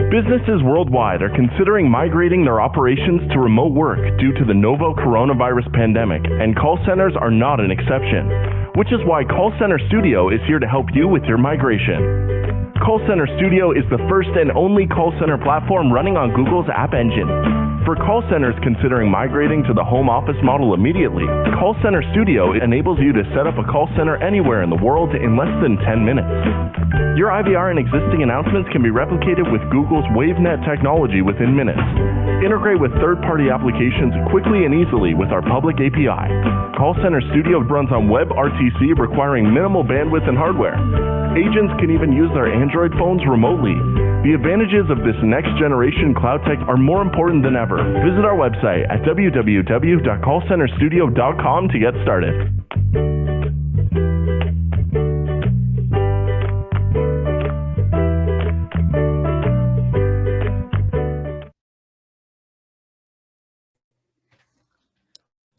Businesses worldwide are considering migrating their operations to remote work due to the novel coronavirus pandemic, and call centers are not an exception, which is why Call Center Studio is here to help you with your migration. Call Center Studio is the first and only call center platform running on Google's App Engine. For call centers considering migrating to the home office model immediately, Call Center Studio enables you to set up a call center anywhere in the world in less than 10 minutes. Your IVR and existing announcements can be replicated with Google's WaveNet technology within minutes. Integrate with third-party applications quickly and easily with our public API. Call Center Studio runs on WebRTC, requiring minimal bandwidth and hardware. Agents can even use their Android phones remotely. The advantages of this next-generation cloud tech are more important than ever. Visit our website at www.callcenterstudio.com to get started.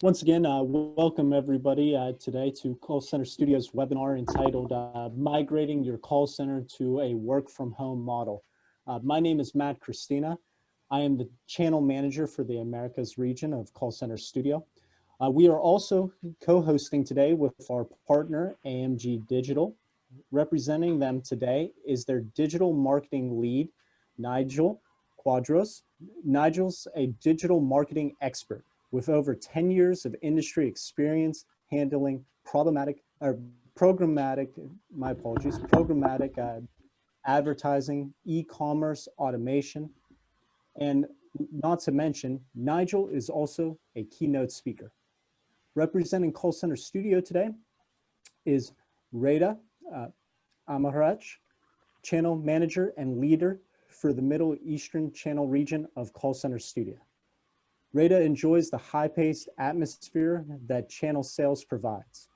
Once again, welcome everybody today to Call Center Studio's webinar entitled Migrating Your Call Center to a Work From Home Model. My name is Matt Christina. I am the channel manager for the Americas region of Call Center Studio. We are also co-hosting today with our partner, AMG Digital. Representing them today is their digital marketing lead, Nigel Quadros. Nigel's a digital marketing expert with over 10 years of industry experience handling programmatic advertising, e-commerce, automation, and not to mention, Nigel is also a keynote speaker. Representing Call Center Studio today is Reda Amarach, channel manager and leader for the Middle Eastern channel region of Call Center Studio. Reda enjoys the high-paced atmosphere that channel sales provides.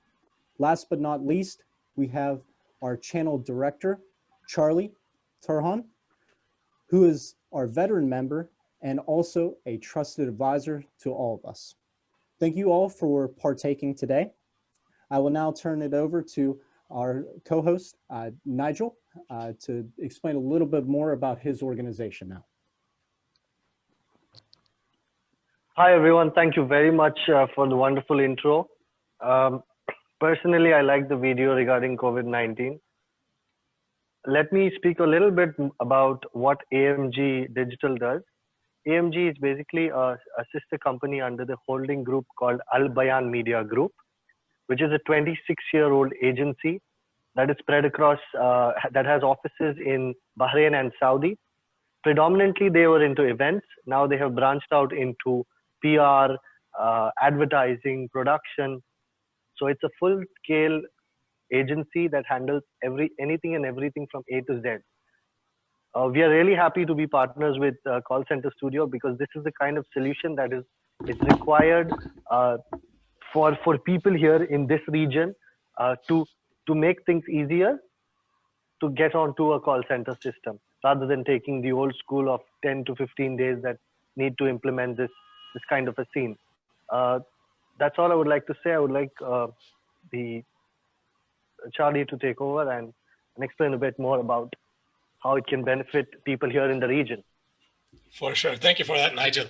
Last but not least, we have our channel director, Turhan, who is our veteran member and also a trusted advisor to all of us. Thank you all for partaking today. I will now turn it over to our co-host, Nigel, to explain a little bit more about his organization now. Hi, everyone. Thank you very much for the wonderful intro. Personally, I like the video regarding COVID-19. Let me speak a little bit about what AMG Digital does. AMG is basically a sister company under the holding group called Al Bayan Media Group, which is a 26-year-old agency that is spread across, that has offices in Bahrain and Saudi. Predominantly, they were into events. Now they have branched out into PR, advertising, production. So it's a full-scale agency that handles anything and everything from A to Z. We are really happy to be partners with Call Center Studio because this is the kind of solution that is required for people here in this region to make things easier to get onto a call center system rather than taking the old school of 10 to 15 days that need to implement this kind of a scene. That's all I would like to say. I would like the Charlie to take over and explain a bit more about how it can benefit people here in the region. For sure. Thank you for that, Nigel.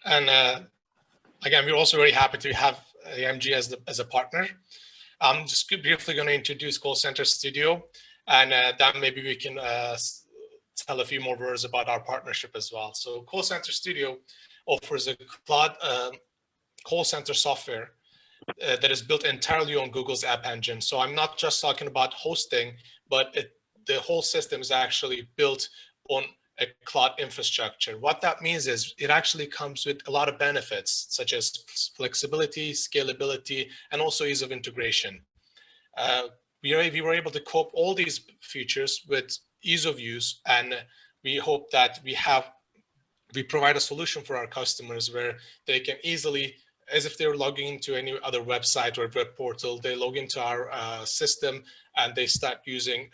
And again, we're also very happy to have AMG as a partner. I'm just briefly going to introduce Call Center Studio, and then maybe we can tell a few more words about our partnership as well. So Call Center Studio offers a cloud call center software that is built entirely on Google's App Engine. So I'm not just talking about hosting, but the whole system is actually built on a cloud infrastructure. What that means is it actually comes with a lot of benefits, such as flexibility, scalability, and also ease of integration. We were able to cope all these features with ease of use, and we hope that we provide a solution for our customers where they can easily, as if they're logging into any other website or web portal, they log into our system and they start using,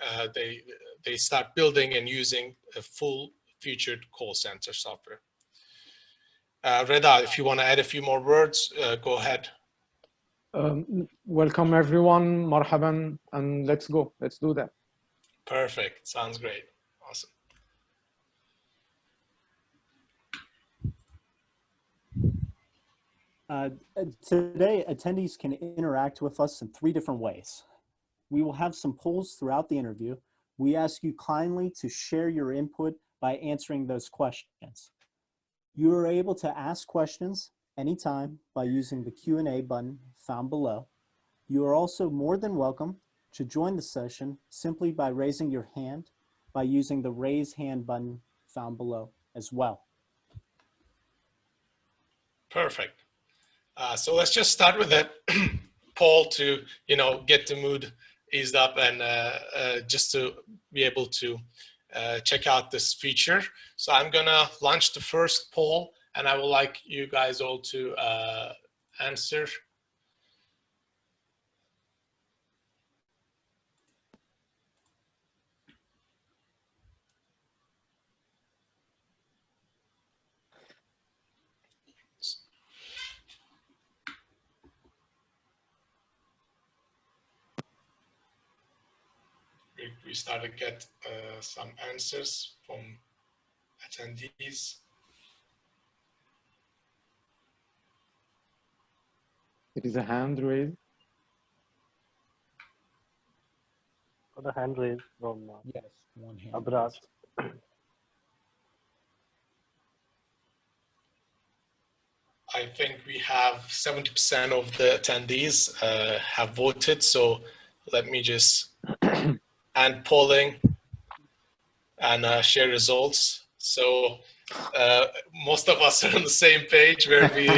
they start building and using a full-featured call center software. Reda, if you want to add a few more words, go ahead. Welcome everyone, marhaban, and let's go. Let's do that. Perfect. Sounds great. Awesome. Today, attendees can interact with us in 3 different ways. We will have some polls throughout the interview. We ask you kindly to share your input by answering those questions. You are able to ask questions anytime by using the Q&A button found below. You are also more than welcome to join the session simply by raising your hand by using the raise hand button found below as well. Perfect. So let's just start with that poll to, get the mood eased up and just to be able to check out this feature. So I'm gonna launch the first poll, and I would like you guys all to answer. We started to get some answers from attendees. There is a hand raised. Got a hand raised from Yes, one hand. Abrar. I think we have 70% of the attendees have voted. So let me just end polling and share results. So most of us are on the same page where we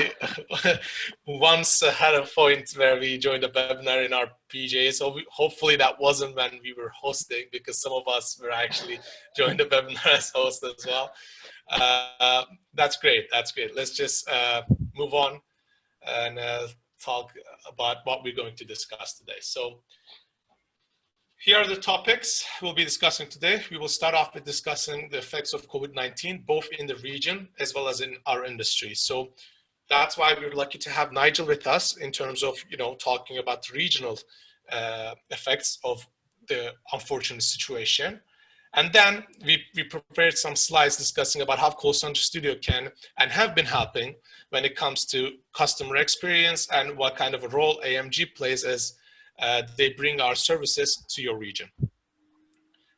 once had a point where we joined a webinar in our PJs. So hopefully that wasn't when we were hosting, because some of us were actually joined the webinar as hosts as well. That's great. That's great. Let's just move on and talk about what we're going to discuss today. So here are the topics we'll be discussing today. We will start off with discussing the effects of COVID-19, both in the region as well as in our industry. So that's why we're lucky to have Nigel with us in terms of, talking about the regional effects of the unfortunate situation. And then we prepared some slides discussing about how Call Center Studio can and have been helping when it comes to customer experience and what kind of a role AMG plays as they bring our services to your region.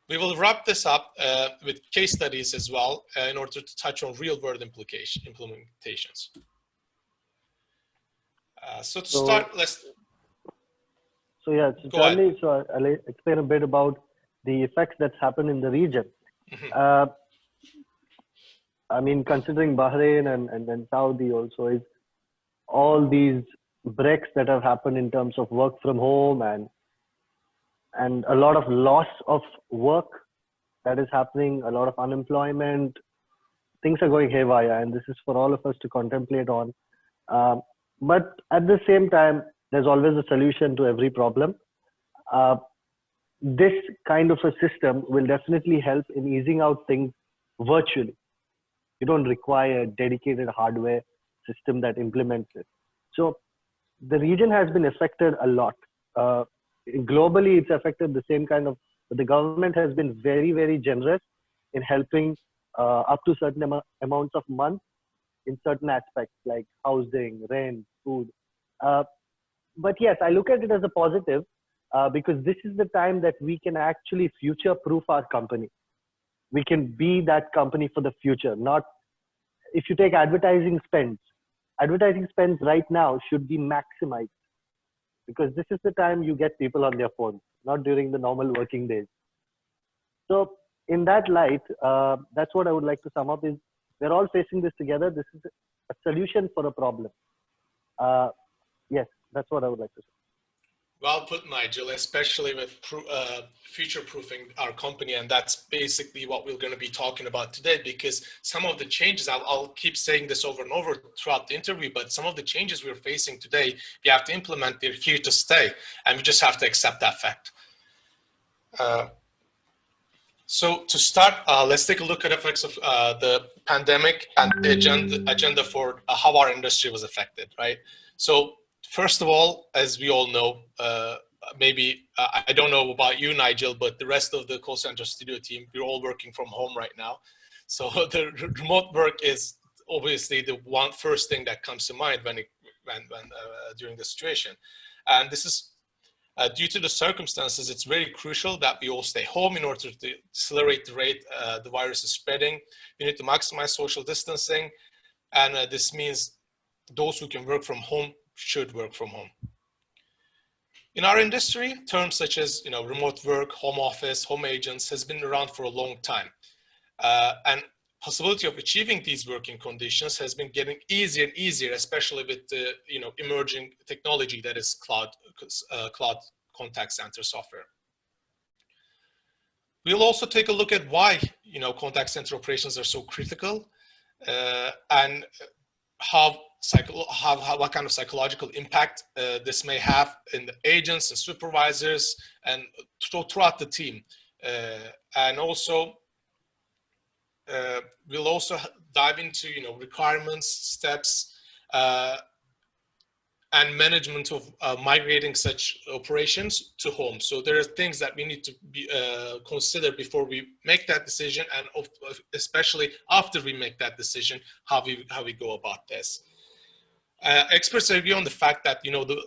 We will wrap this up with case studies as well in order to touch on real-world implementations. So to start, let's... So yeah, so I'll explain a bit about the effects that's happened in the region. Mm-hmm. I mean, considering Bahrain and then Saudi also, is all these breaks that have happened in terms of work from home and a lot of loss of work that is happening, a lot of unemployment, things are going haywire, and this is for all of us to contemplate on. But at the same time, there's always a solution to every problem. This kind of a system will definitely help in easing out things virtually. You don't require a dedicated hardware system that implements it. So the region has been affected a lot. Globally, it's affected the same kind of, but the government has been very, very generous in helping up to certain amounts of months in certain aspects like housing, rent, food. But yes, I look at it as a positive because this is the time that we can actually future-proof our company. We can be that company for the future. Not, if you take advertising spends right now should be maximized, because this is the time you get people on their phones, not during the normal working days. So in that light, that's what I would like to sum up is we're all facing this together. This is a solution for a problem. Yes, that's what I would like to say. Well put, Nigel, especially with future-proofing our company. And that's basically what we're going to be talking about today, because some of the changes, I'll keep saying this over and over throughout the interview, but some of the changes we're facing today, we have to implement, they're here to stay, and we just have to accept that fact. So to start, let's take a look at effects of the pandemic and the agenda for how our industry was affected, right? So first of all, as we all know, maybe I don't know about you, Nigel, but the rest of the call center studio team, we're all working from home right now. So the remote work is obviously the first thing that comes to mind when during the situation. And this is due to the circumstances. It's very crucial that we all stay home in order to accelerate the rate the virus is spreading. We need to maximize social distancing, and this means those who can work from home should work from home. In our industry, terms such as remote work, home office, home agents has been around for a long time. And possibility of achieving these working conditions has been getting easier and easier, especially with the emerging technology that is cloud contact center software. We'll also take a look at why contact center operations are so critical, and what kind of psychological impact this may have in the agents and supervisors and throughout the team. And also, we'll also dive into requirements, steps, and management of migrating such operations to home. So there are things that we need to be consider before we make that decision, and especially after we make that decision, how we go about this. Experts agree on the fact that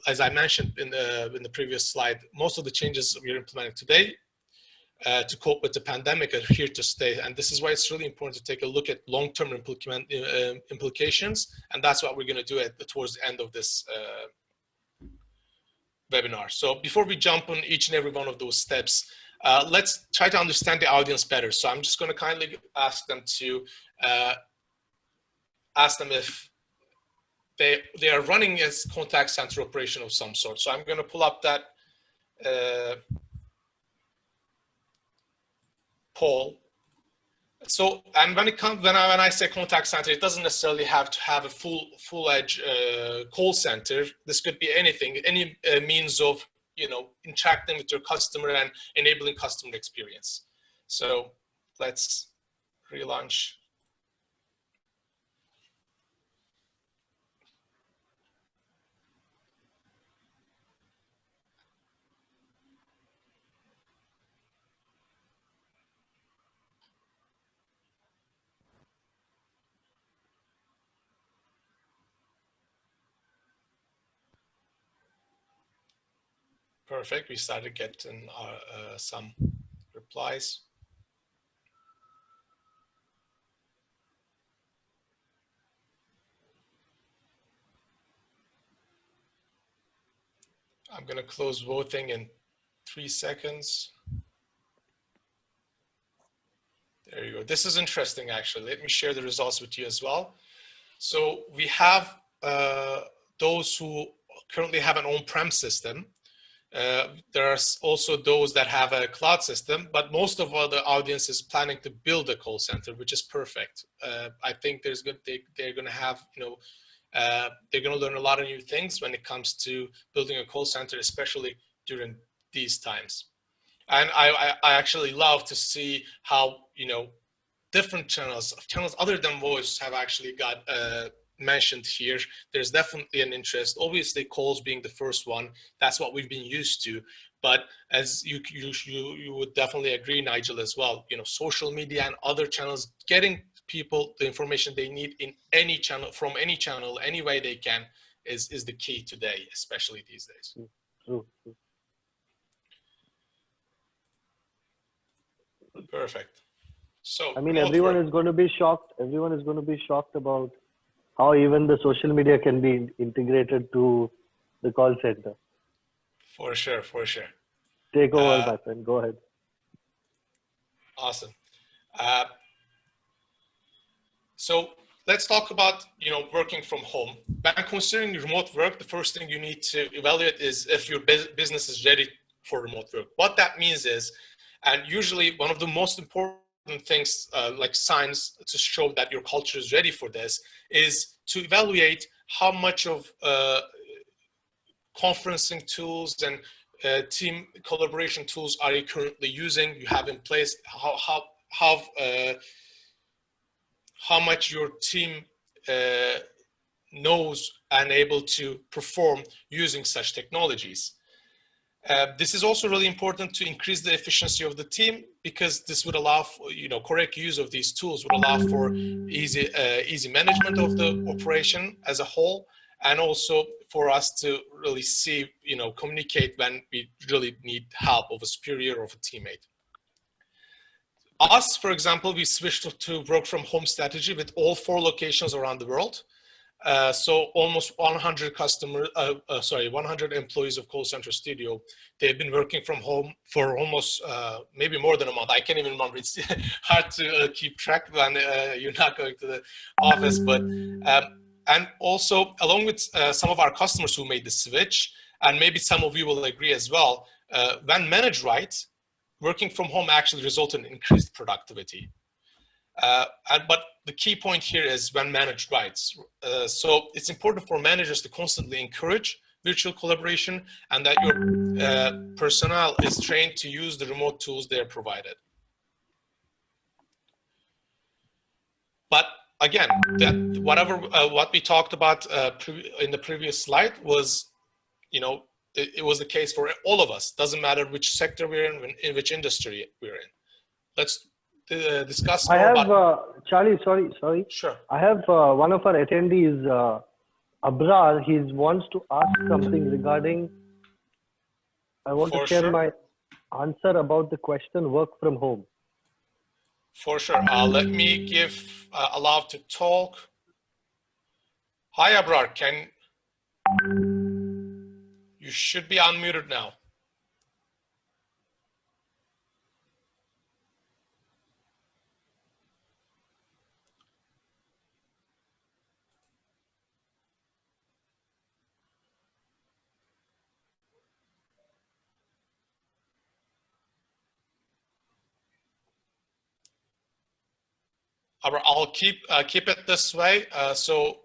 as I mentioned in the previous slide, most of the changes we are implementing today to cope with the pandemic are here to stay, and this is why it's really important to take a look at long-term implications, and that's what we're going to do towards the end of this webinar. So before we jump on each and every one of those steps, let's try to understand the audience better. So I'm just going to kindly ask them if they are running as contact center operation of some sort. So I'm going to pull up that poll. So, and when I say contact center, it doesn't necessarily have to have a full-edged call center. This could be anything, any means of interacting with your customer and enabling customer experience. So let's relaunch. Perfect. We started getting some replies. I'm going to close voting in 3 seconds. There you go. This is interesting, actually. Let me share the results with you as well. So we have those who currently have an on-prem system. There are also those that have a cloud system, but most of the audience is planning to build a call center, which is perfect. I think they're going to have, they're going to learn a lot of new things when it comes to building a call center, especially during these times. And I actually love to see how, different channels other than voice have actually got mentioned here. There's definitely an interest. Obviously, calls being the first one, that's what we've been used to. But as you would definitely agree, Nigel, as well, social media and other channels, getting people the information they need in any channel, from any channel, any way they can, is the key today, especially these days. True. Perfect. So I mean, everyone is going to be shocked. Everyone is going to be shocked about how even the social media can be integrated to the call center. For sure. Take over, my friend. Go ahead. Awesome. So let's talk about, working from home. When considering remote work, the first thing you need to evaluate is if your business is ready for remote work. What that means is, and usually one of the most important things, like signs to show that your culture is ready for this, is to evaluate how much of conferencing tools and team collaboration tools are you currently using, you have in place, how much your team knows and able to perform using such technologies. This is also really important to increase the efficiency of the team, because this would allow for, correct use of these tools would allow for easy management of the operation as a whole, and also for us to really see, communicate when we really need help of a superior or of a teammate. Us, for example, we switched to work from home strategy with all 4 locations around the world. So almost 100 100 employees of Call Center Studio, they've been working from home for almost maybe more than a month. I can't even remember. It's hard to keep track when you're not going to the office. But and also along with some of our customers who made the switch, and maybe some of you will agree as well, when managed right, working from home actually results in increased productivity. But the key point here is when managed right. So it's important for managers to constantly encourage virtual collaboration, and that your personnel is trained to use the remote tools they're provided. But again, what we talked about in the previous slide was, it was the case for all of us. Doesn't matter which sector we're in which industry we're in. Let's discuss more about... Charlie, sorry. Sure. I have one of our attendees, Abrar. He wants to ask something regarding... I want to share my answer about the question work from home. For sure. Let me give Alav to talk. Hi, Abrar. You should be unmuted now. I'll keep it this way. So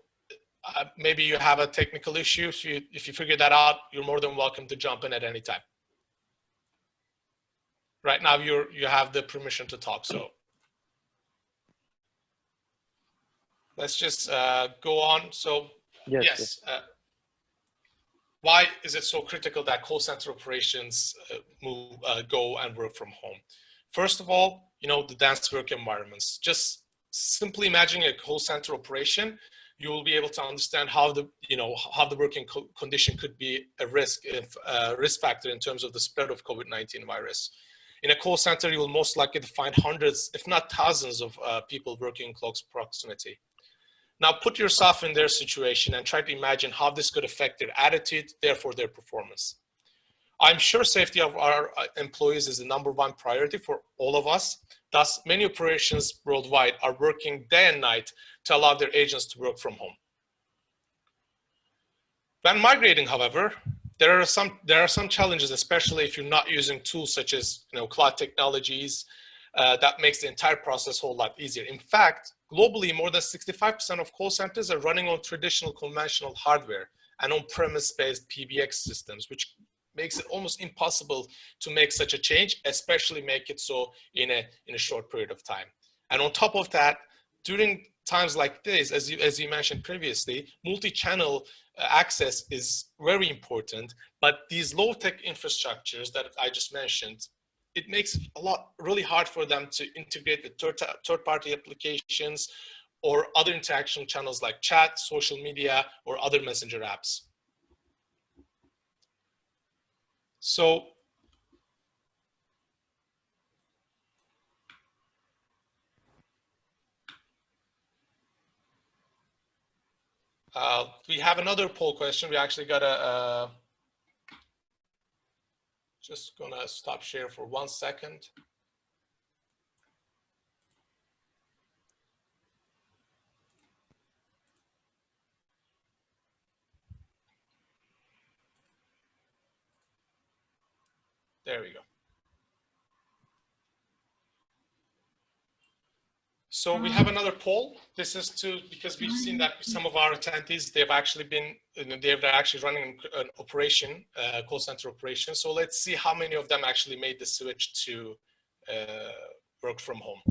maybe you have a technical issue. If you figure that out, you're more than welcome to jump in at any time. Right now, you have the permission to talk. So let's just go on. So yes. Why is it so critical that call center operations go and work from home? First of all, the dense work environments. Just simply imagining a call center operation, you will be able to understand how the working condition could be a risk factor in terms of the spread of COVID-19 virus. In a call center, you will most likely find hundreds, if not thousands, of people working in close proximity. Now, put yourself in their situation and try to imagine how this could affect their attitude, therefore their performance. I'm sure safety of our employees is the #1 priority for all of us. Thus, many operations worldwide are working day and night to allow their agents to work from home. When migrating, however, there are some challenges, especially if you're not using tools such as cloud technologies that makes the entire process a whole lot easier. In fact, globally, more than 65% of call centers are running on traditional conventional hardware and on-premise-based PBX systems, which makes it almost impossible to make such a change, especially make it so in a short period of time. And on top of that, during times like this, as you mentioned previously, multi-channel access is very important, but these low-tech infrastructures that I just mentioned, it makes it really hard for them to integrate with third-party applications or other interaction channels like chat, social media, or other messenger apps. So we have another poll question. We actually got a, just gonna stop share for 1 second. There we go. So we have another poll. This is because we've seen that some of our attendees, they've actually running an operation, call center operation. So let's see how many of them actually made the switch to work from home.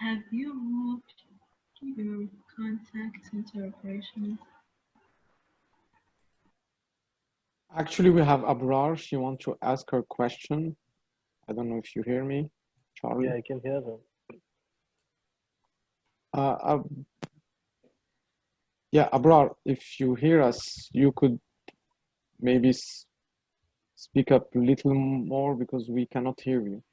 Have you moved your contact center operations? Actually, we have Abrar. She wants to ask her question. I don't know if you hear me. Charlie? Yeah, I can hear them. Yeah, Abrar, if you hear us, you could maybe speak up a little more because we cannot hear you.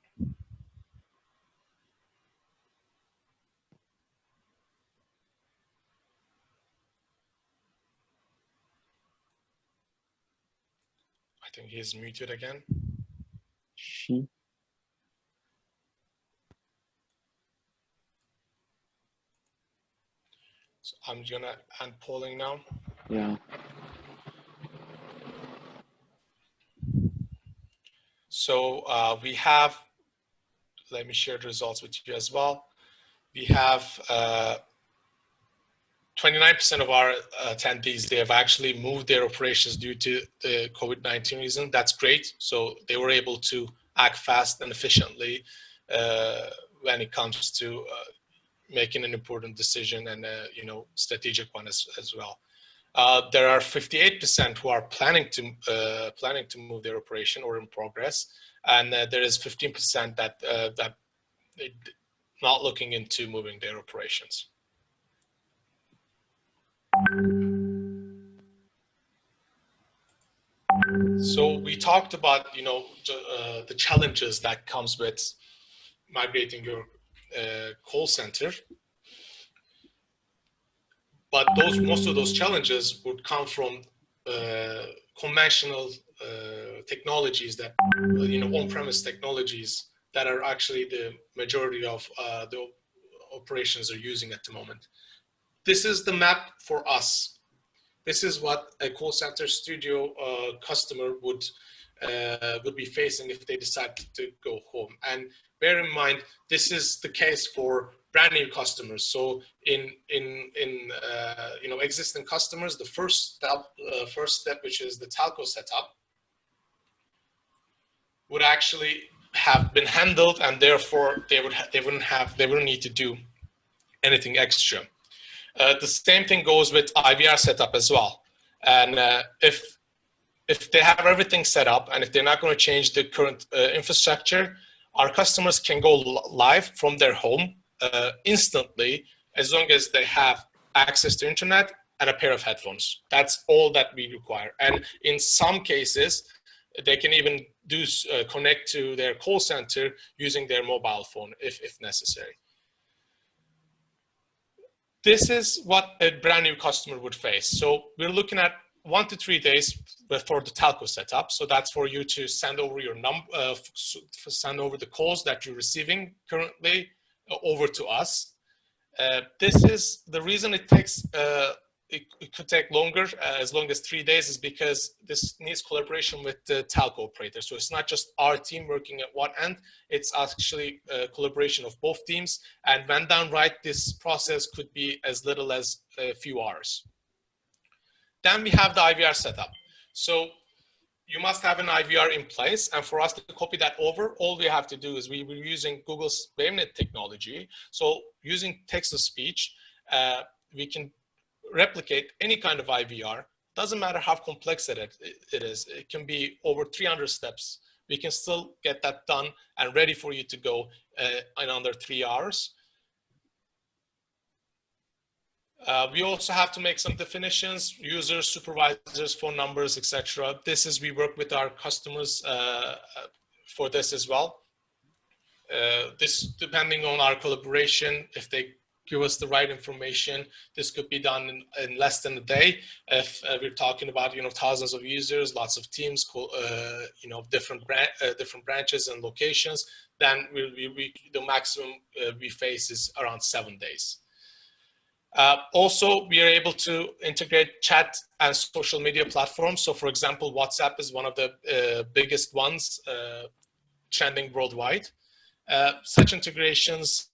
I think he's muted again. She. So I'm gonna end polling now. Yeah. So we have, let me share the results with you as well. We have 29% of our attendees, they have actually moved their operations due to the COVID-19 reason. That's great. So they were able to act fast and efficiently when it comes to making an important decision and strategic one as well. There are 58% who are planning to move their operation or in progress, and there is 15% that not looking into moving their operations. So we talked about the challenges that comes with migrating your call center, but most of those challenges would come from conventional technologies that on-premise technologies that are actually the majority of the operations are using at the moment. This is the map for us. This is what a call center studio customer would be facing if they decide to go home. And bear in mind, this is the case for brand new customers. So in existing customers, the first step, which is the telco setup, would actually have been handled, and therefore they wouldn't need to do anything extra. The same thing goes with IVR setup as well. And if they have everything set up and if they're not going to change the current infrastructure, our customers can go live from their home instantly, as long as they have access to internet and a pair of headphones. That's all that we require. And in some cases, they can even connect to their call center using their mobile phone if necessary. This is what a brand new customer would face. So we're looking at 1 to 3 days for the telco setup. So that's for you to send over your send over the calls that you're receiving currently over to us. This is the reason it takes. It could take longer, as long as 3 days, is because this needs collaboration with the telco operator. So it's not just our team working at one end, it's actually a collaboration of both teams. And when done right, this process could be as little as a few hours. Then we have the IVR setup. So you must have an IVR in place. And for us to copy that over, all we have to do is we were using Google's WaveNet technology. So using text-to-speech, we can replicate any kind of IVR. Doesn't matter how complex it is. It can be over 300 steps. We can still get that done and ready for you to go in under 3 hours. We also have to make some definitions, users, supervisors, phone numbers, etc. We work with our customers for this as well. This, depending on our collaboration, if they give us the right information, this could be done in less than a day. If we're talking about thousands of users, lots of teams, different branches and locations, then the maximum we face is around 7 days. Also, we are able to integrate chat and social media platforms. So, for example, WhatsApp is one of the biggest ones trending worldwide. Such integrations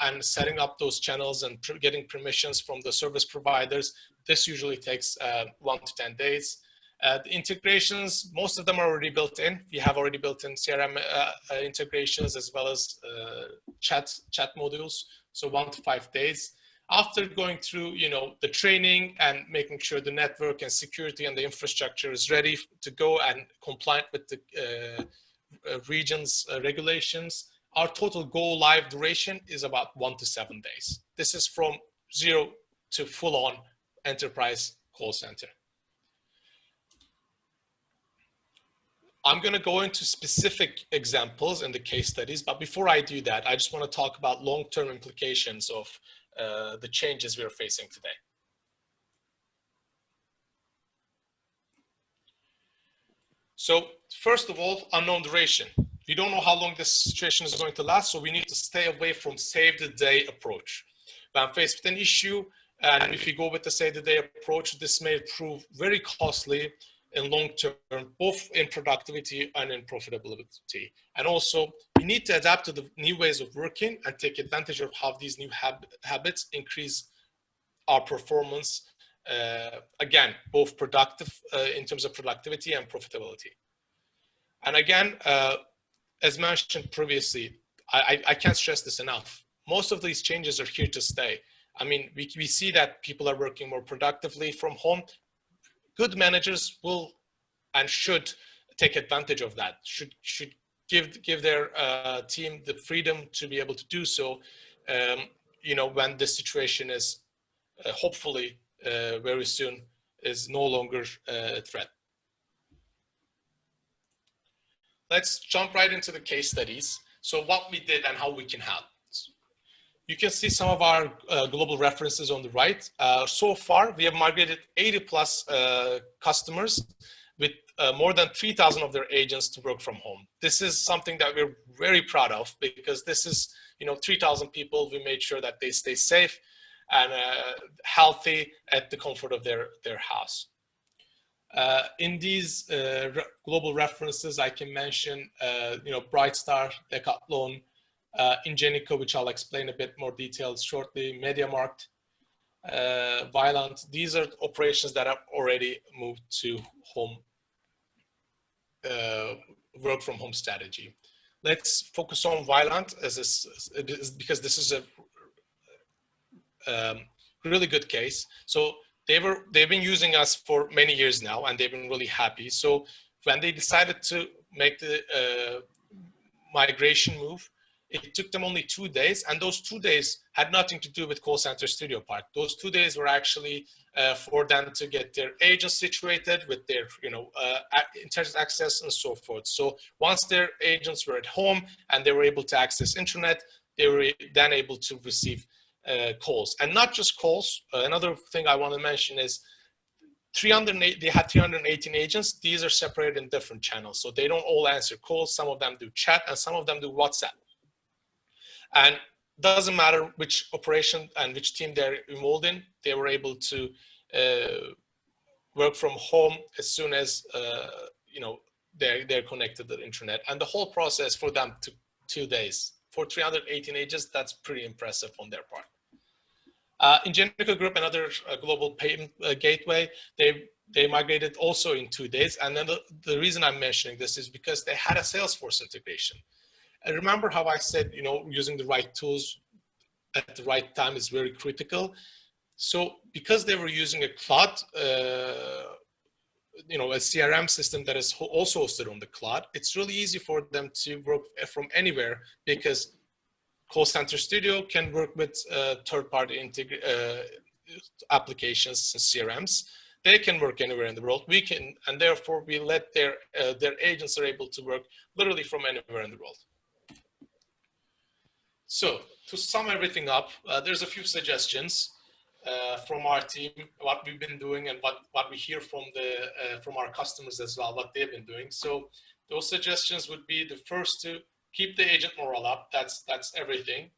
and setting up those channels and getting permissions from the service providers, this usually takes 1 to 10 days. The integrations, most of them are already built in. We have already built in CRM integrations as well as chat modules, so 1 to 5 days. After going through, the training and making sure the network and security and the infrastructure is ready to go and compliant with the region's regulations, Our total go live duration is about 1 to 7 days. This is from 0 to full on enterprise call center. I'm going to go into specific examples in the case studies, but before I do that, I just want to talk about long-term implications of the changes we're facing today. So first of all, unknown duration. We don't know how long this situation is going to last, so we need to stay away from save the day approach. When I'm faced with an issue, and if we go with the save the day approach, this may prove very costly in long term, both in productivity and in profitability. And also, we need to adapt to the new ways of working and take advantage of how these new habits increase our performance. Again, both productive in terms of productivity and profitability. And again, as mentioned previously, I can't stress this enough. Most of these changes are here to stay. I mean, we see that people are working more productively from home. Good managers will and should take advantage of that, should give their team the freedom to be able to do so, you know, when the situation is hopefully very soon is no longer a threat. Let's jump right into the case studies. So what we did and how we can help. You can see some of our global references on the right. So far, we have migrated 80 plus customers with more than 3,000 of their agents to work from home. This is something that we're very proud of because this is, you know, 3,000 people. We made sure that they stay safe and healthy at the comfort of their house. In these global references, I can mention, you know, Brightstar, Decathlon, Ingenico, which I'll explain a bit more details shortly, MediaMarkt, Violent. These are operations that have already moved to home, work from home strategy. Let's focus on Violent because this is a really good case. So they've been using us for many years now, and they've been really happy. So when they decided to make the migration move, it took them only 2 days, and those 2 days had nothing to do with Call Center Studio part. Those 2 days were actually for them to get their agents situated with their, you know, internet access and so forth. So once their agents were at home and they were able to access internet, they were then able to receive calls, and not just calls. Another thing I want to mention is they had 318 agents. These are separated in different channels, so they don't all answer calls. Some of them do chat, and some of them do WhatsApp. And doesn't matter which operation and which team they're involved in, they were able to work from home as soon as you know, they're connected to the internet. And the whole process for them took 2 days. For 318 agents, that's pretty impressive on their part. Ingenico Group, another global payment gateway, they migrated also in 2 days. And then the reason I'm mentioning this is because they had a Salesforce integration. And remember how I said, you know, using the right tools at the right time is very critical. So because they were using a cloud, you know, a CRM system that is also hosted on the cloud, it's really easy for them to work from anywhere because Call Center Studio can work with third-party applications and CRMs. They can work anywhere in the world. We can, and therefore we let their agents are able to work literally from anywhere in the world. So to sum everything up, there's a few suggestions from our team, what we've been doing and what we hear from our customers as well, what they've been doing. So those suggestions would be the first to keep the agent morale up. That's everything.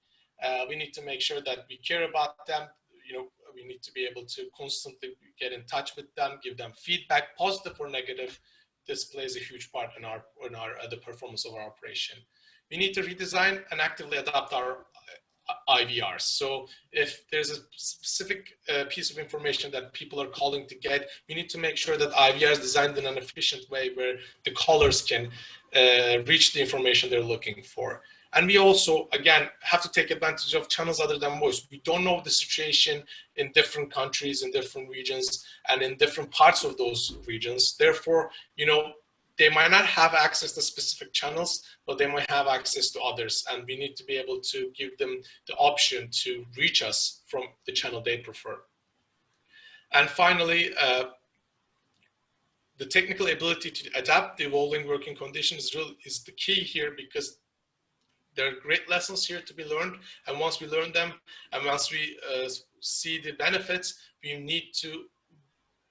We need to make sure that we care about them. You know, we need to be able to constantly get in touch with them, give them feedback, positive or negative. This plays a huge part in the performance of our operation. We need to redesign and actively adapt our IVRs. So if there's a specific piece of information that people are calling to get, we need to make sure that IVR is designed in an efficient way where the callers can reach the information they're looking for. And we also, again, have to take advantage of channels other than voice. We don't know the situation in different countries, in different regions, and in different parts of those regions. Therefore, you know, they might not have access to specific channels, but they might have access to others. And we need to be able to give them the option to reach us from the channel they prefer. And finally, the technical ability to adapt the evolving working conditions is the key here, because there are great lessons here to be learned. And once we learn them, and once we see the benefits, we need to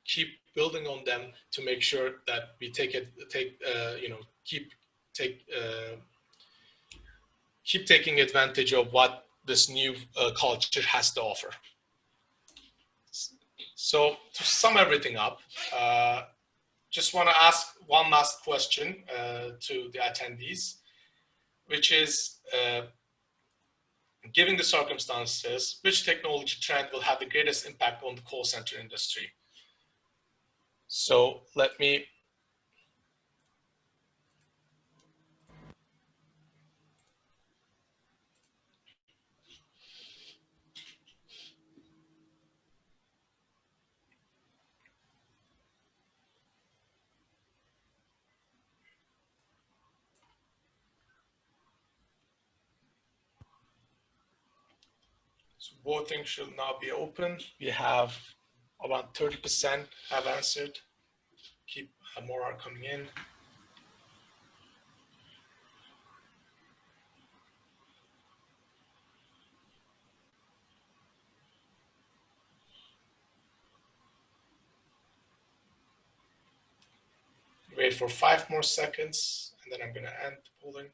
keep building on them to make sure that we keep taking advantage of what this new culture has to offer. So to sum everything up, just want to ask one last question to the attendees, which is, given the circumstances, which technology trend will have the greatest impact on the call center industry? So let me So voting should now be open. We have about 30% have answered. More are coming in. Wait for 5 more seconds, and then I'm going to end the polling.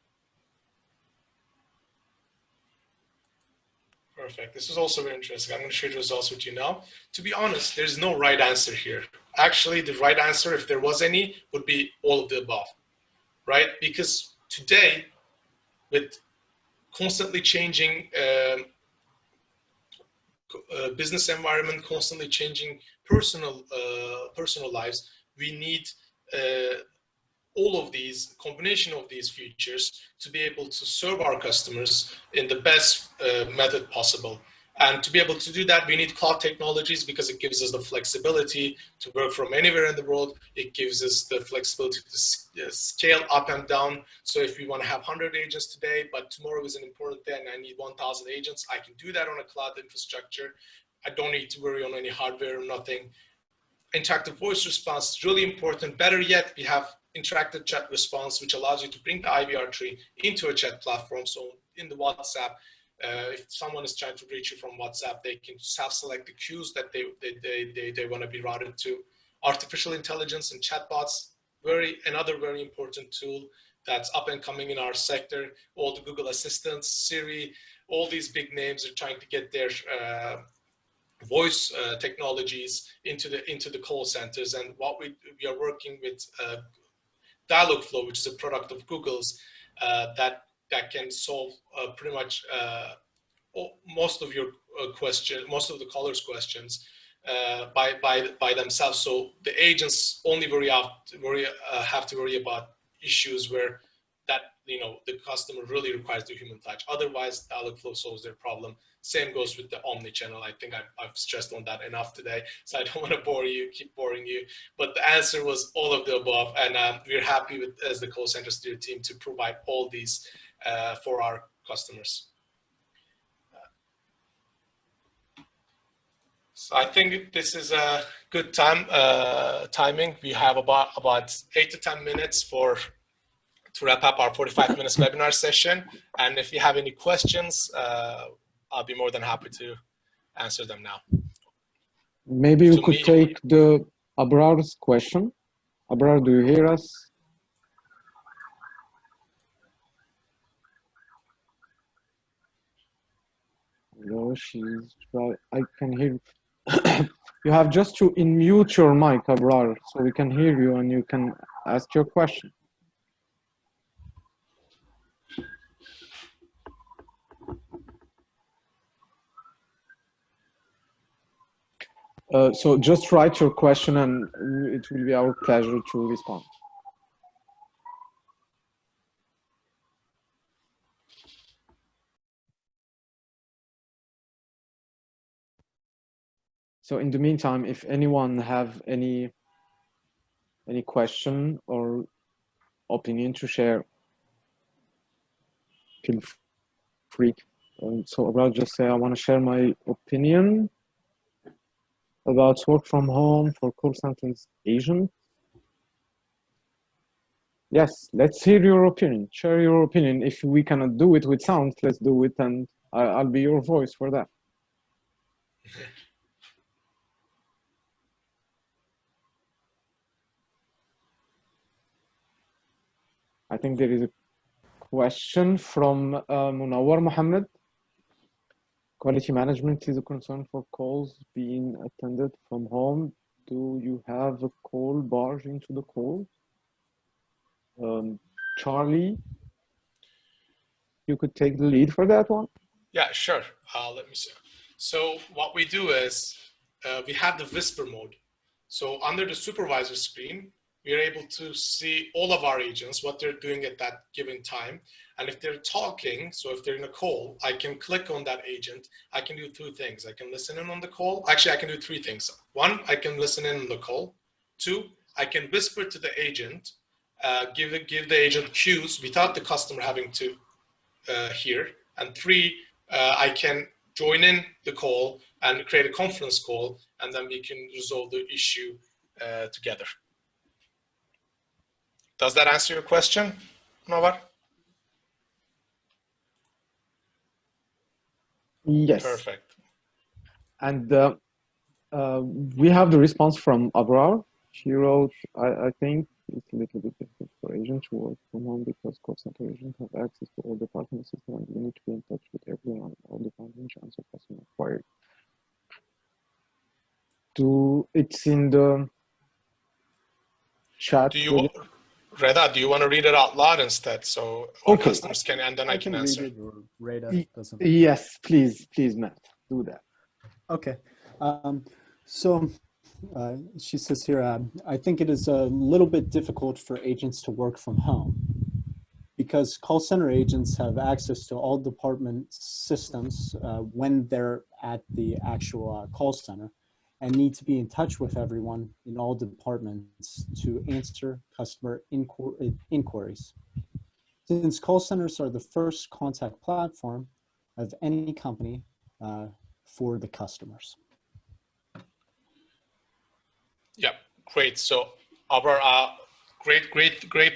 Perfect. This is also very interesting. I'm going to share the results with you now. To be honest, there's no right answer here. Actually, the right answer, if there was any, would be all of the above, right? Because today, with constantly changing business environment, constantly changing personal lives, we need all of these, combination of these features to be able to serve our customers in the best method possible. And to be able to do that, we need cloud technologies because it gives us the flexibility to work from anywhere in the world. It gives us the flexibility to scale up and down. So if we want to have 100 agents today, but tomorrow is an important day and I need 1,000 agents, I can do that on a cloud infrastructure. I don't need to worry on any hardware or nothing. Interactive voice response is really important. Better yet, we have interactive chat response, which allows you to bring the IVR tree into a chat platform. So in the WhatsApp, if someone is trying to reach you from WhatsApp, they can self-select the queues that they want to be routed to. Artificial intelligence and chatbots, another very important tool that's up and coming in our sector. All the Google Assistants, Siri, all these big names are trying to get their voice technologies into the call centers. And what we are working with Dialogflow, which is a product of Google's, that can solve pretty much most of your most of the callers' questions by themselves. So the agents only have to worry about issues where the customer really requires the human touch. Otherwise, Dialogflow solves their problem. Same goes with the omni-channel. I think I've stressed on that enough today, so I don't want to keep boring you. But the answer was all of the above, and we're happy with, as the call center studio team, to provide all these for our customers. So I think this is a good timing. We have about 8 to 10 minutes to wrap up our 45 minutes webinar session. And if you have any questions, I'll be more than happy to answer them now. Maybe you could take the Abrar's question. Abrar, do you hear us? No, I can hear. You have just to unmute your mic, Abrar, so we can hear you and you can ask your question. So just write your question and it will be our pleasure to respond. So in the meantime, if anyone have any question or opinion to share, feel free. So I'll just say I want to share my opinion about work from home for call centers agent. Yes, let's hear your opinion. Share your opinion. If we cannot do it with sound, let's do it, and I'll be your voice for that. I think there is a question from Munawar Mohammed. Quality management is a concern for calls being attended from home. Do you have a call barge into the call? Charlie, you could take the lead for that one. Yeah, sure. Let me see. So what we do is we have the whisper mode. So under the supervisor screen, we are able to see all of our agents, what they're doing at that given time. And if they're talking, so if they're in a call, I can click on that agent. I can do two things. I can listen in on the call. Actually, I can do three things. One, I can listen in on the call. Two, I can whisper to the agent, give the agent cues without the customer having to hear. And three, I can join in the call and create a conference call, and then we can resolve the issue together. Does that answer your question, Nawar? Yes. Perfect. And we have the response from Abrar. She wrote, I think it's a little bit difficult for agents to work from home because call center agents have access to all department systems and we need to be in touch with everyone, all departments to answer customer inquiry. It's in the chat. Reda, do you want to read it out loud instead so our customers can, and then I can answer? Read it, or Reda doesn't. Yes, please, Matt, do that. Okay. She says here, I think it is a little bit difficult for agents to work from home because call center agents have access to all department systems when they're at the actual call center and need to be in touch with everyone in all departments to answer customer inquiries. Since call centers are the first contact platform of any company for the customers. Yeah, great. So, Abrar, great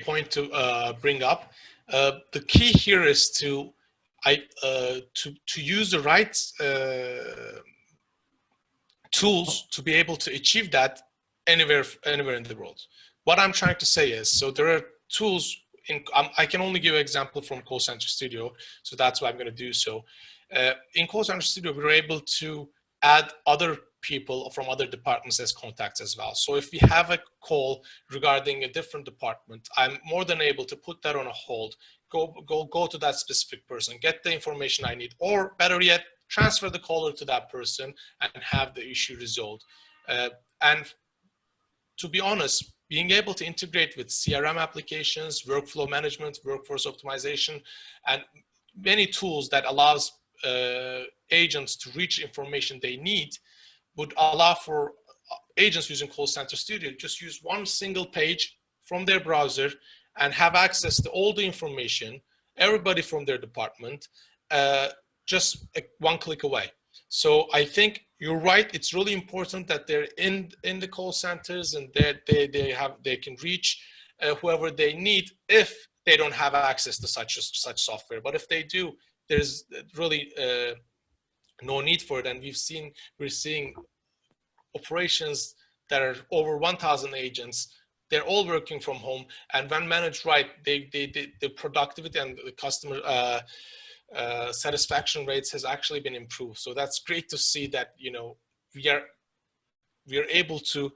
point to bring up. The key here is to use the right tools to be able to achieve that anywhere in the world. What I'm trying to say is, so there are tools. I can only give an example from Call Center Studio, so that's why I'm going to do so. In Call Center Studio, we were able to add other people from other departments as contacts as well. So if we have a call regarding a different department, I'm more than able to put that on a hold, go to that specific person, get the information I need, or better yet, transfer the caller to that person and have the issue resolved. And to be honest, being able to integrate with CRM applications, workflow management, workforce optimization, and many tools that allows agents to reach information they need would allow for agents using Call Center Studio just use one single page from their browser and have access to all the information, everybody from their department, just one click away. So I think you're right. It's really important that they're in the call centers and that they can reach whoever they need if they don't have access to such software. But if they do, there's really no need for it. And we're seeing operations that are over 1,000 agents. They're all working from home, and when managed right, the productivity and the customer satisfaction rates has actually been improved. So that's great to see that we are able to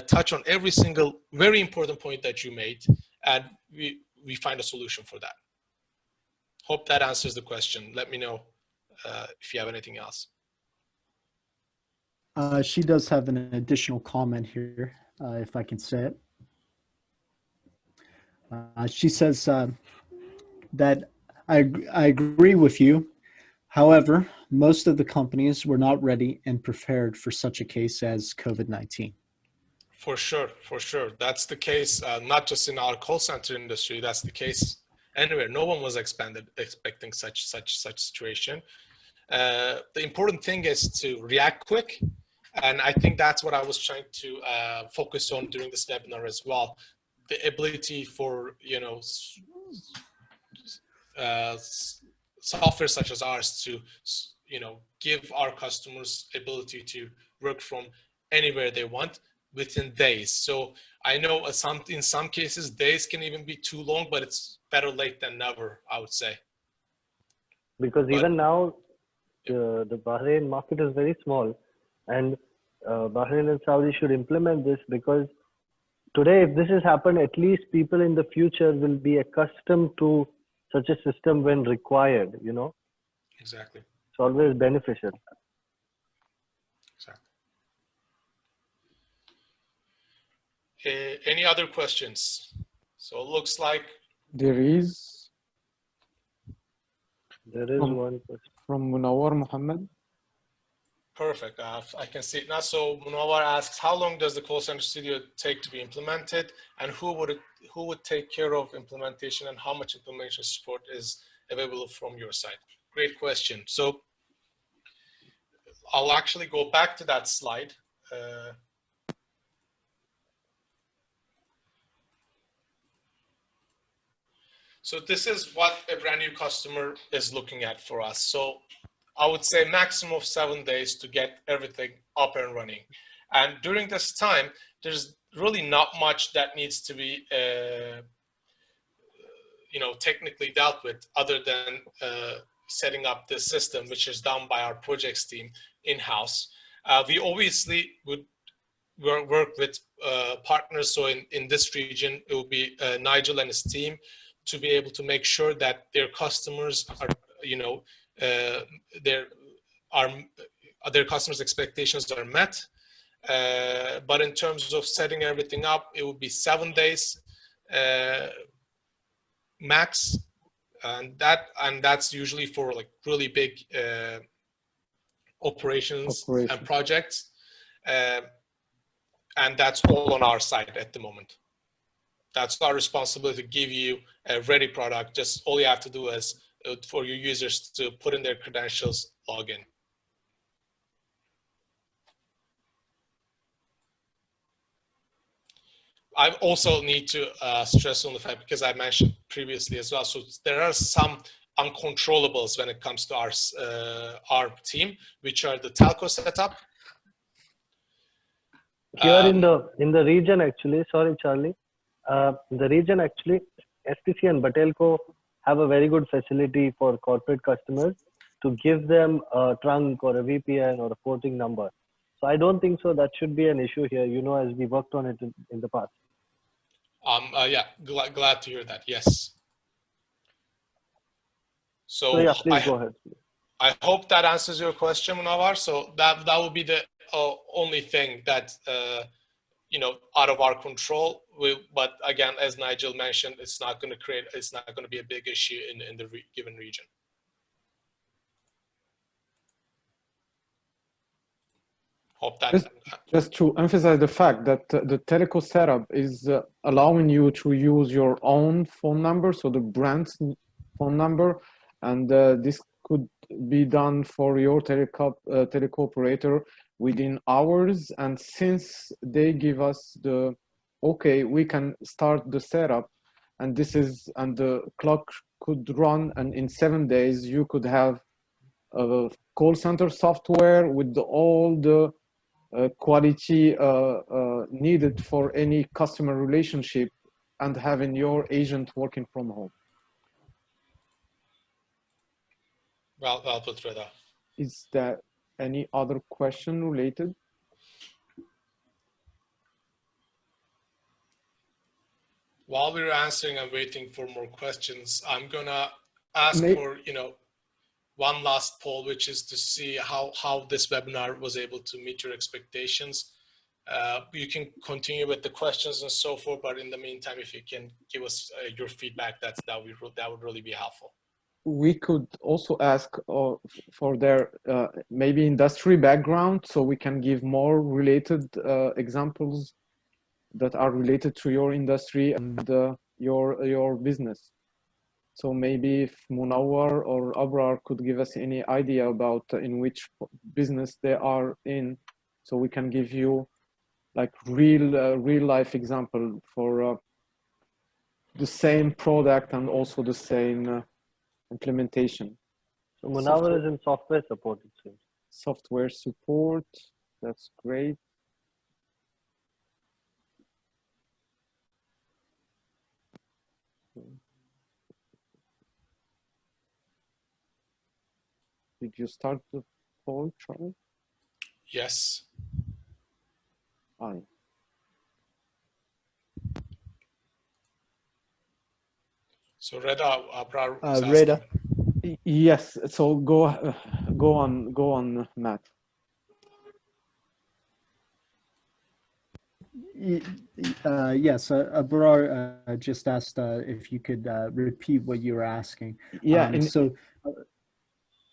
touch on every single very important point that you made, and we find a solution for that. Hope that answers the question. Let me know if you have anything else. She does have an additional comment here, if I can say it. She says that I agree with you. However, most of the companies were not ready and prepared for such a case as COVID-19. For sure, for sure. That's the case, not just in our call center industry. That's the case anywhere. No one was expecting such situation. The important thing is to react quick, and I think that's what I was trying to focus on during this webinar as well. The ability for software such as ours to give our customers ability to work from anywhere they want within days. So I know in some cases days can even be too long, but it's better late than never, I would say. Because even now the Bahrain market is very small, and Bahrain and Saudi should implement this, because today, if this has happened, at least people in the future will be accustomed to such a system when required, Exactly. It's always beneficial. Exactly. Any other questions? So it looks like there is one question from Munawar Muhammad. perfect. I can see it now. So Munawar asks, how long does the call center studio take to be implemented, and who would take care of implementation, and how much implementation support is available from your side? Great question. So I'll actually go back to that slide. So this is what a brand new customer is looking at for us. So I would say maximum of 7 days to get everything up and running. And during this time, there's really not much that needs to be, technically dealt with, other than setting up the system, which is done by our projects team in-house. We obviously would work with partners. So in this region, it will be Nigel and his team to be able to make sure that their customers are, their customers' expectations are met. But in terms of setting everything up, it would be 7 days max, and that's usually for like really big operations and projects, and that's all on our side at the moment. That's our responsibility to give you a ready product. Just all you have to do is for your users to put in their credentials, log in. I also need to stress on the fact, because I mentioned previously as well, so there are some uncontrollables when it comes to our team, which are the telco setup. Here in the region, actually, sorry, Charlie, in the region, actually, STC and Batelco have a very good facility for corporate customers to give them a trunk or a VPN or a porting number. So I don't think so that should be an issue here, as we worked on it in the past. Yeah, glad to hear that. Yes. So yeah, please go ahead. I hope that answers your question, Munawar. So that would be the only thing that out of our control. But again, as Nigel mentioned, it's not going to be a big issue in the given region. Hope that. Just to emphasize the fact that the telco setup is allowing you to use your own phone number, so the brand's phone number, and this could be done for your telecom operator within hours. And since they give us the okay, we can start the setup, and the clock could run, and in 7 days you could have a call center software with all the quality needed for any customer relationship, and having your agent working from home. Well put, Reda. Is there any other question related? While we're answering and waiting for more questions, I'm gonna ask for one last poll, which is to see how this webinar was able to meet your expectations. You can continue with the questions and so forth, but in the meantime, if you can give us your feedback, that would really be helpful. We could also ask for their maybe industry background, so we can give more related examples that are related to your industry and your business. So maybe if Munawar or Abrar could give us any idea about in which business they are in, so we can give you like real life example for the same product and also the same implementation. So Munawar is in software support, it seems. Software support, that's great. Did you start the poll, Charlie? Yes. Fine. So Reda, Abrar is Reda. asking. Yes. So go on, Matt. Yes, Abrar just asked if you could repeat what you were asking. Yeah.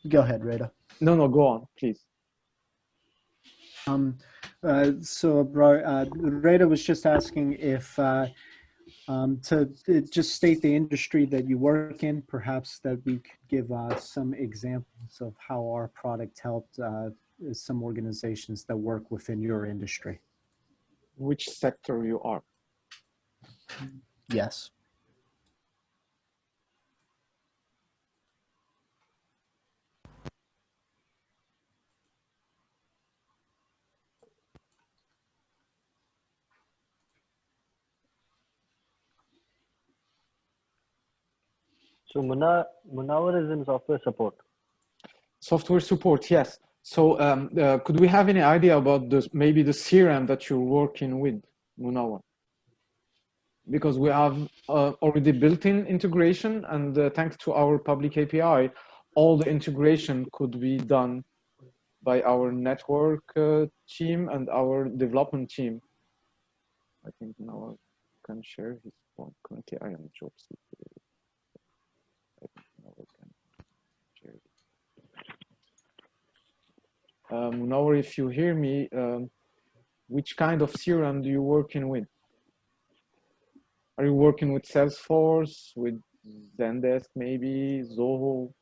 Go ahead, Reda. No, go on, please. So Abrar, Reda was just asking if to just state the industry that you work in, perhaps that we could give some examples of how our product helped some organizations that work within your industry. Which sector you are? Yes. So Munawar is in software support. Software support, yes. So could we have any idea about maybe the CRM that you're working with, Munawar? Because we have already built-in integration, and thanks to our public API, all the integration could be done by our network team and our development team. I think Munawar can share his phone. Currently, I am job seeker. I think Munawar can share it. Munawar, if you hear me, which kind of CRM do you working with? Are you working with Salesforce, with Zendesk, maybe Zoho?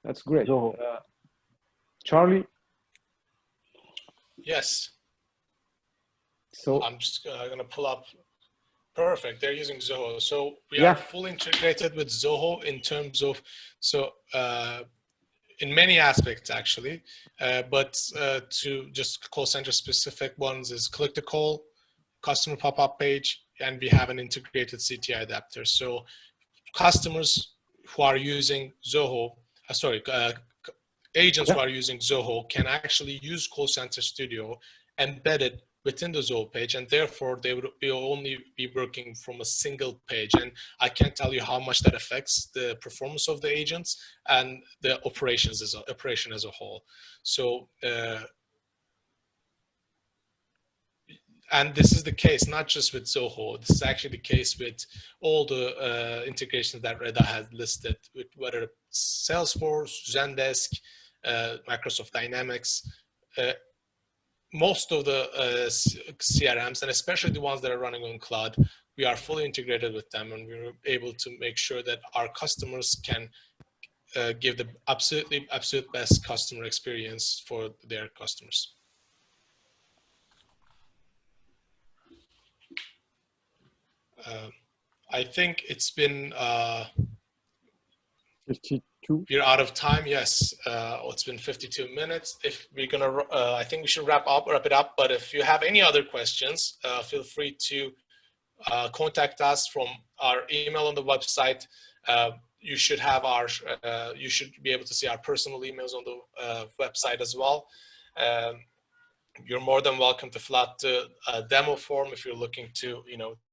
That's great. Zoho. Charlie? Yes. So I'm just going to pull up. Perfect. They're using Zoho. So we Yeah. are fully integrated with Zoho in terms of, in many aspects actually, but to just call center specific ones is click to call, customer pop-up page, and we have an integrated CTI adapter. So customers who are using Zoho, agents who are using Zoho can actually use Call Center Studio embedded within the Zoho page, and therefore they would only be working from a single page. And I can't tell you how much that affects the performance of the agents and the operation as a whole. So, and this is the case not just with Zoho. This is actually the case with all the integrations that Reda has listed, with whether it's Salesforce, Zendesk, Microsoft Dynamics. Most of the CRMs, and especially the ones that are running on cloud, we are fully integrated with them, and we're able to make sure that our customers can give the absolute best customer experience for their customers. I think it's been 52. We're out of time. Yes, it's been 52 minutes. If we're gonna, I think we should wrap it up. But if you have any other questions, feel free to contact us from our email on the website. You should have you should be able to see our personal emails on the website as well. You're more than welcome to fill out the demo form if you're looking to,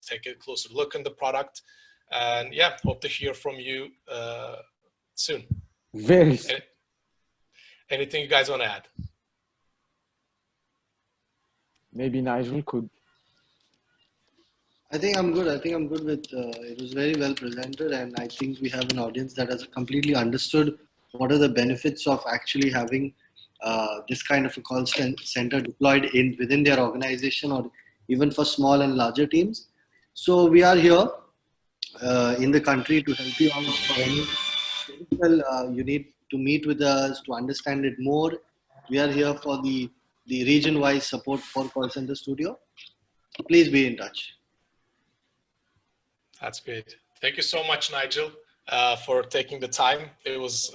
take a closer look in the product. And yeah, hope to hear from you soon. Very soon. Anything you guys want to add? Maybe Nigel could. I think I'm good. With it was very well presented, and I think we have an audience that has completely understood what are the benefits of actually having this kind of a call center deployed within their organization or even for small and larger teams. So we are here in the country to help you out for any you need to meet with us to understand it more. We are here for the region-wise support for Call Center Studio. Please be in touch. That's great. Thank you so much, Nigel, for taking the time. It was